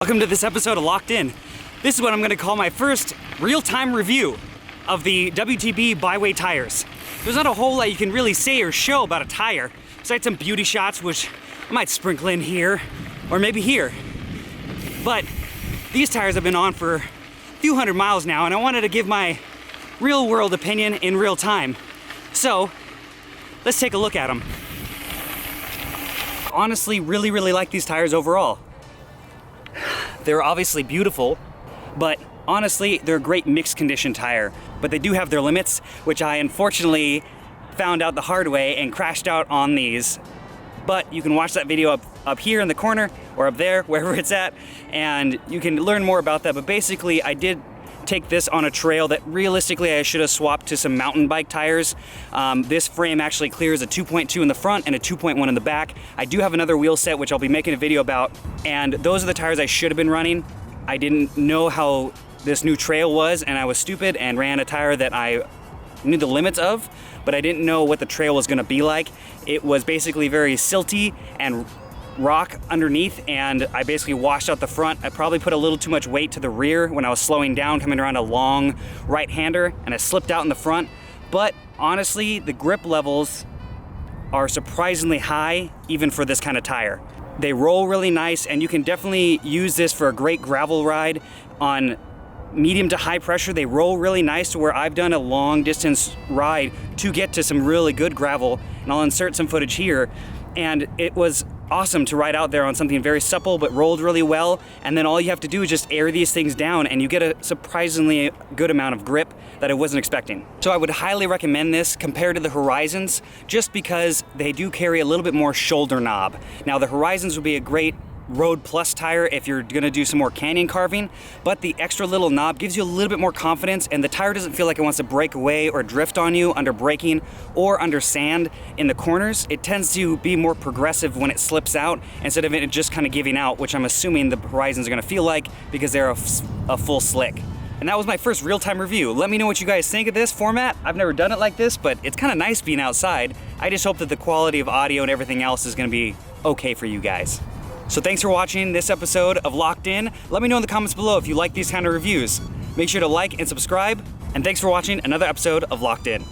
Welcome to this episode of Locked In. This is what I'm going to call my first real-time review of the WTB Byway tires. There's not a whole lot you can really say or show about a tire, besides some beauty shots, which I might sprinkle in here, or maybe here. But these tires have been on for a few hundred miles now, and I wanted to give my real-world opinion in real time. So, let's take a look at them. Honestly, really like these tires overall. They're obviously beautiful, but honestly, they're a great mixed condition tire. But they do have their limits, which I unfortunately found out the hard way and crashed out on these. But you can watch that video up here in the corner, or up there, wherever it's at, and you can learn more about that. But basically, I did take this on a trail that realistically I should have swapped to some mountain bike tires. This frame actually clears a 2.2 in the front and a 2.1 in the back. I do have another wheel set, which I'll be making a video about, and those are the tires I should have been running. I didn't know how this new trail was, and I was stupid and ran a tire that I knew the limits of, but I didn't know what the trail was gonna be like. It was basically very silty and rock underneath, and I basically washed out the front. I probably put a little too much weight to the rear when I was slowing down coming around a long right-hander, and I slipped out in the front. But honestly, the grip levels are surprisingly high even for this kind of tire. They roll really nice, and you can definitely use this for a great gravel ride on medium to high pressure. They roll really nice to where I've done a long distance ride to get to some really good gravel, and I'll insert some footage here. And it was awesome to ride out there on something very supple but rolled really well, and then all you have to do is just air these things down and you get a surprisingly good amount of grip that I wasn't expecting. So I would highly recommend this compared to the Horizons, just because they do carry a little bit more shoulder knob. Now the Horizons would be a great Road Plus tire if you're gonna do some more canyon carving, but the extra little knob gives you a little bit more confidence, and the tire doesn't feel like it wants to break away or drift on you under braking or under sand in the corners. It tends to be more progressive when it slips out instead of it just kind of giving out, which I'm assuming the Horizons are gonna feel like because they're a full slick. And that was my first real-time review. Let me know what you guys think of this format. I've never done it like this, but it's kind of nice being outside. I just hope that the quality of audio and everything else is gonna be okay for you guys. So thanks for watching this episode of Locked In. Let me know in the comments below if you like these kind of reviews. Make sure to like and subscribe, and thanks for watching another episode of Locked In.